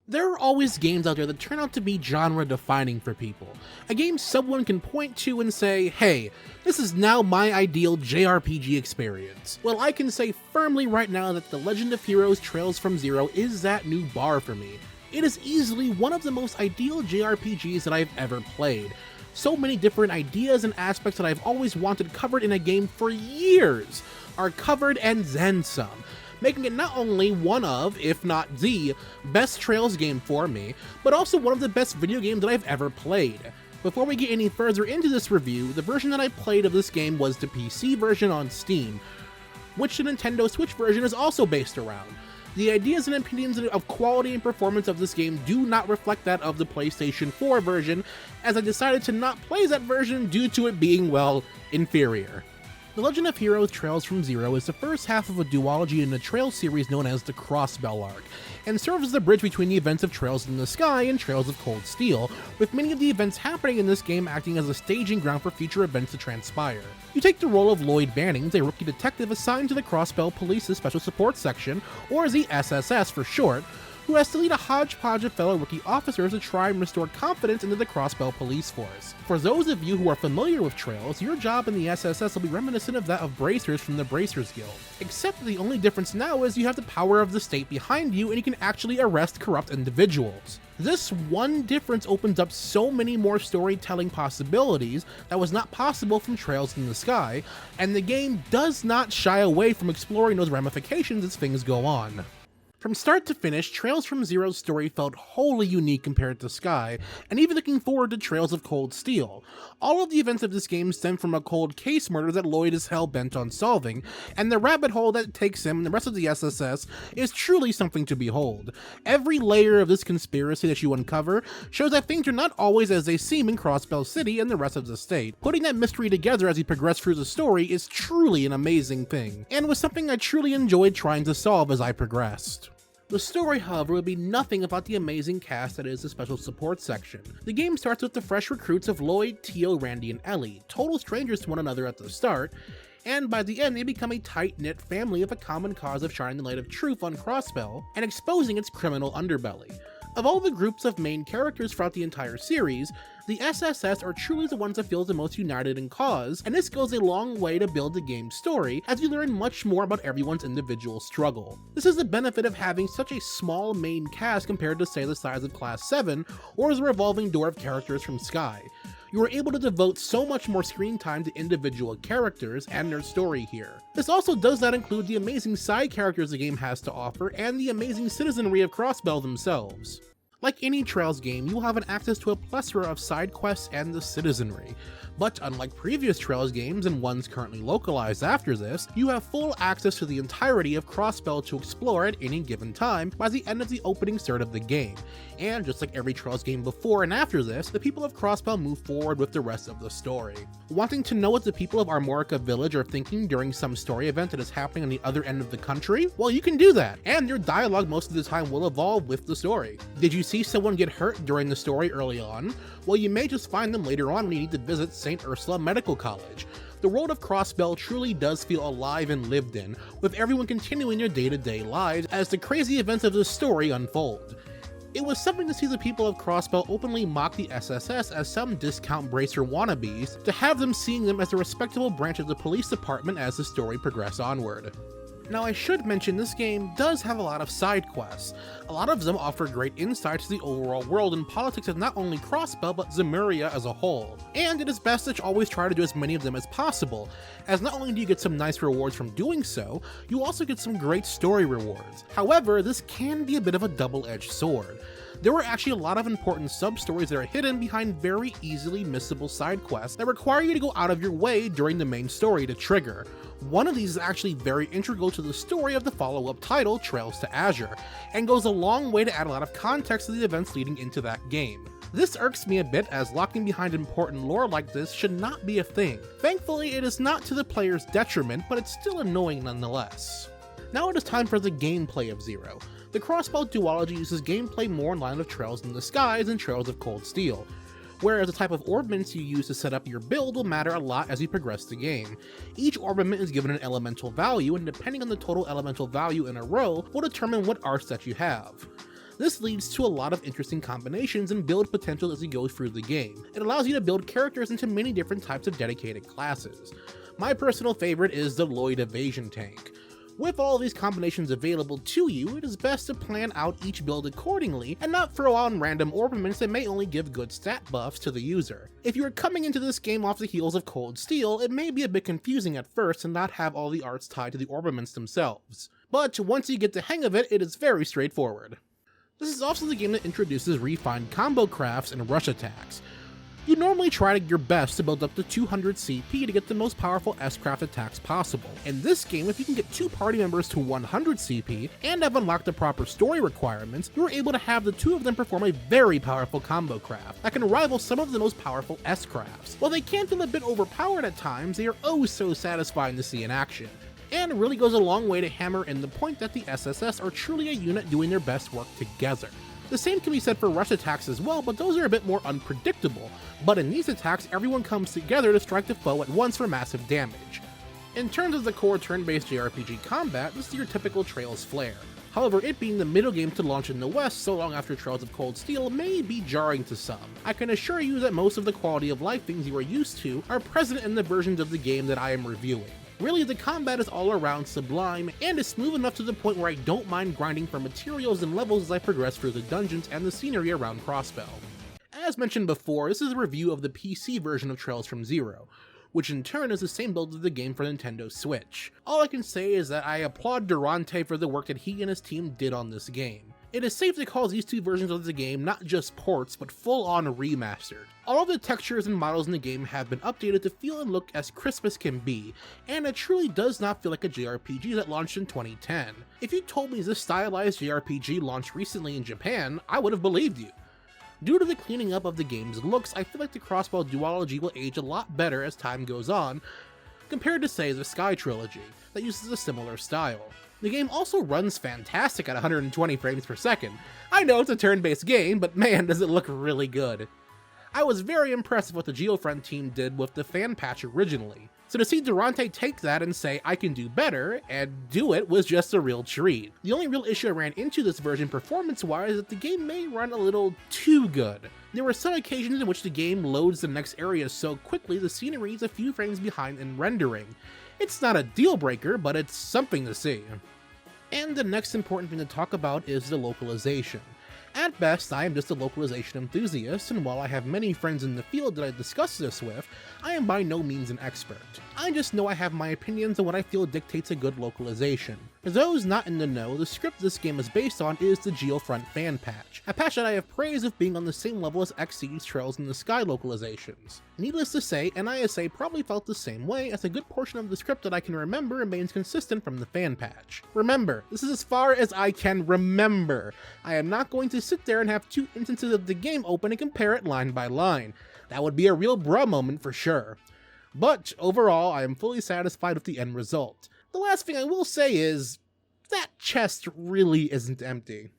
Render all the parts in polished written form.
There are always games out there that turn out to be genre defining for people. A game someone can point to and say, hey, this is now my ideal JRPG experience. Well, I can say firmly right now that The Legend of Heroes Trails from Zero is that new bar for me. It is easily one of the most ideal JRPGs that I've ever played. So many different ideas and aspects that I've always wanted covered in a game for years are covered and then some, making it not only one of, if not the, best Trails game for me, but also one of the best video games that I've ever played. Before we get any further into this review, the version that I played of this game was the PC version on Steam, which the Nintendo Switch version is also based around. The ideas and opinions of quality and performance of this game do not reflect that of the PlayStation 4 version, as I decided to not play that version due to it being, well, inferior. The Legend of Heroes Trails from Zero is the first half of a duology in the Trails series known as the Crossbell arc, and serves as the bridge between the events of Trails in the Sky and Trails of Cold Steel, with many of the events happening in this game acting as a staging ground for future events to transpire. You take the role of Lloyd Bannings, a rookie detective assigned to the Crossbell Police's Special Support Section, or the SSS for short, who has to lead a hodgepodge of fellow rookie officers to try and restore confidence into the Crossbell police force. For those of you who are familiar with Trails, your job in the SSS will be reminiscent of that of Bracers from the Bracers Guild, except that the only difference now is you have the power of the state behind you and you can actually arrest corrupt individuals. This one difference opens up so many more storytelling possibilities that was not possible from Trails in the Sky, and the game does not shy away from exploring those ramifications as things go on. From start to finish, Trails from Zero's story felt wholly unique compared to Sky, and even looking forward to Trails of Cold Steel. All of the events of this game stem from a cold case murder that Lloyd is hell-bent on solving, and the rabbit hole that takes him and the rest of the SSS is truly something to behold. Every layer of this conspiracy that you uncover shows that things are not always as they seem in Crossbell City and the rest of the state. Putting that mystery together as you progress through the story is truly an amazing thing, and was something I truly enjoyed trying to solve as I progressed. The story, however, would be nothing without the amazing cast that is the Special Support Section. The game starts with the fresh recruits of Lloyd, Tio, Randy, and Ellie, total strangers to one another at the start, and by the end they become a tight-knit family with a common cause of shining the light of truth on Crossbell and exposing its criminal underbelly. Of all the groups of main characters throughout the entire series, the SSS are truly the ones that feel the most united in cause, and this goes a long way to build the game's story as you learn much more about everyone's individual struggle. This is the benefit of having such a small main cast compared to say the size of Class 7 or the revolving door of characters from Sky. You are able to devote so much more screen time to individual characters and their story here. This also does not include the amazing side characters the game has to offer and the amazing citizenry of Crossbell themselves. Like any Trails game, you will have an access to a plethora of side quests and the citizenry, but unlike previous Trails games and ones currently localized after this, you have full access to the entirety of Crossbell to explore at any given time by the end of the opening third of the game, and just like every Trails game before and after this, the people of Crossbell move forward with the rest of the story. Wanting to know what the people of Armorica Village are thinking during some story event that is happening on the other end of the country? Well, you can do that, and your dialogue most of the time will evolve with the story. Did you see someone get hurt during the story early on? Well, you may just find them later on when you need to visit St. Ursula Medical College. The world of Crossbell truly does feel alive and lived in, with everyone continuing their day-to-day lives as the crazy events of this story unfold. It was something to see the people of Crossbell openly mock the SSS as some discount Bracer wannabes, to have them seeing them as a respectable branch of the police department as the story progressed onward. Now, I should mention this game does have a lot of side quests. A lot of them offer great insight to the overall world and politics of not only Crossbell but Zemuria as a whole. And it is best that you always try to do as many of them as possible, as not only do you get some nice rewards from doing so, you also get some great story rewards. However, this can be a bit of a double-edged sword. There are actually a lot of important sub-stories that are hidden behind very easily missable side quests that require you to go out of your way during the main story to trigger. One of these is actually very integral to the story of the follow-up title, Trails to Azure, and goes a long way to add a lot of context to the events leading into that game. This irks me a bit, as locking behind important lore like this should not be a thing. Thankfully, it is not to the player's detriment, but it's still annoying nonetheless. Now it is time for the gameplay of Zero. The Crossbell duology uses gameplay more in line with Trails in the Skies and Trails of Cold Steel, whereas the type of orbaments you use to set up your build will matter a lot as you progress the game. Each orbament is given an elemental value, and depending on the total elemental value in a row will determine what art set you have. This leads to a lot of interesting combinations and build potential as you go through the game. It allows you to build characters into many different types of dedicated classes. My personal favorite is the Lloyd Evasion Tank. With all these combinations available to you, it is best to plan out each build accordingly and not throw on random orbaments that may only give good stat buffs to the user. If you are coming into this game off the heels of Cold Steel, it may be a bit confusing at first to not have all the arts tied to the orbaments themselves. But once you get the hang of it, it is very straightforward. This is also the game that introduces refined combo crafts and rush attacks. You normally try your best to build up to 200 CP to get the most powerful S-craft attacks possible. In this game, if you can get 2 party members to 100 CP and have unlocked the proper story requirements, you are able to have the 2 of them perform a very powerful combo craft that can rival some of the most powerful S-crafts. While they can feel a bit overpowered at times, they are oh so satisfying to see in action. And it really goes a long way to hammer in the point that the SSS are truly a unit doing their best work together. The same can be said for rush attacks as well, but those are a bit more unpredictable. But in these attacks, everyone comes together to strike the foe at once for massive damage. In terms of the core turn-based JRPG combat, this is your typical Trails flair. However, it being the middle game to launch in the West so long after Trails of Cold Steel may be jarring to some. I can assure you that most of the quality of life things you are used to are present in the versions of the game that I am reviewing. Really, the combat is all around sublime, and is smooth enough to the point where I don't mind grinding for materials and levels as I progress through the dungeons and the scenery around Crossbell. As mentioned before, this is a review of the PC version of Trails from Zero, which in turn is the same build of the game for Nintendo Switch. All I can say is that I applaud Durante for the work that he and his team did on this game. It is safe to call these 2 versions of the game not just ports, but full-on remastered. All of the textures and models in the game have been updated to feel and look as crisp as can be, and it truly does not feel like a JRPG that launched in 2010. If you told me this stylized JRPG launched recently in Japan, I would have believed you. Due to the cleaning up of the game's looks, I feel like the Crossbell duology will age a lot better as time goes on, compared to say the Sky Trilogy, that uses a similar style. The game also runs fantastic at 120 frames per second. I know it's a turn-based game, but man does it look really good. I was very impressed with what the GeoFriend team did with the fan patch originally, so to see Durante take that and say I can do better, and do it, was just a real treat. The only real issue I ran into this version performance-wise is that the game may run a little too good. There were some occasions in which the game loads the next area so quickly the scenery is a few frames behind in rendering. It's not a deal breaker, but it's something to see. And the next important thing to talk about is the localization. At best, I am just a localization enthusiast, and while I have many friends in the field that I discuss this with, I am by no means an expert. I just know I have my opinions on what I feel dictates a good localization. For those not in the know, the script this game is based on is the GeoFront fan patch, a patch that I have praised of being on the same level as Xseed's Trails in the Sky localizations. Needless to say, NISA probably felt the same way, as a good portion of the script that I can remember remains consistent from the fan patch. Remember, this is as far as I can remember. I am not going to sit there and have 2 instances of the game open and compare it line by line. That would be a real bruh moment for sure. But overall, I am fully satisfied with the end result. The last thing I will say is, that chest really isn't empty.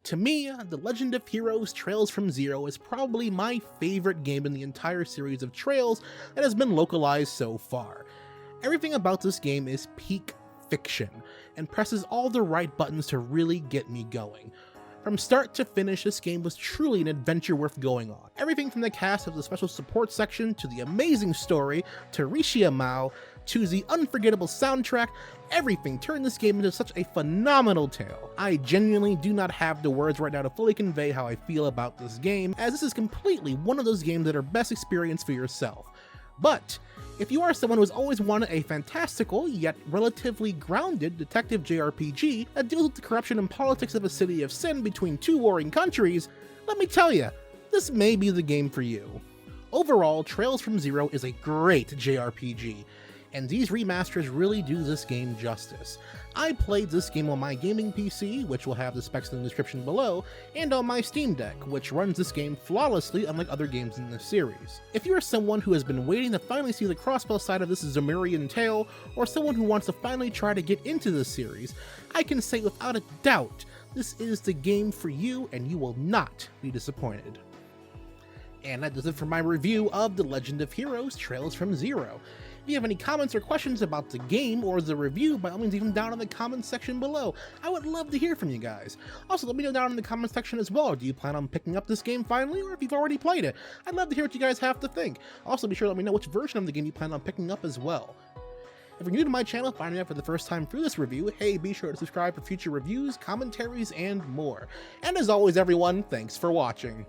To me, The Legend of Heroes Trails from Zero is probably my favorite game in the entire series of Trails that has been localized so far. Everything about this game is peak fiction, and presses all the right buttons to really get me going. From start to finish, this game was truly an adventure worth going on. Everything from the cast of the special support section, to the amazing story, to Rishia Mao, to the unforgettable soundtrack, everything turned this game into such a phenomenal tale. I genuinely do not have the words right now to fully convey how I feel about this game, as this is completely one of those games that are best experienced for yourself. But if you are someone who has always wanted a fantastical, yet relatively grounded detective JRPG that deals with the corruption and politics of a city of sin between 2 warring countries, let me tell you, this may be the game for you. Overall, Trails from Zero is a great JRPG, and these remasters really do this game justice. I played this game on my gaming PC, which will have the specs in the description below, and on my Steam Deck, which runs this game flawlessly unlike other games in this series. If you are someone who has been waiting to finally see the Crossbell side of this Zemurian tale, or someone who wants to finally try to get into this series, I can say without a doubt, this is the game for you and you will not be disappointed. And that does it for my review of The Legend of Heroes Trails from Zero. If you have any comments or questions about the game or the review, by all means leave them down in the comments section below. I would love to hear from you guys. Also, let me know down in the comments section as well, do you plan on picking up this game finally, or if you've already played it? I'd love to hear what you guys have to think. Also, be sure to let me know which version of the game you plan on picking up as well. If you're new to my channel, finding out for the first time through this review, hey, be sure to subscribe for future reviews, commentaries, and more. And as always everyone, thanks for watching.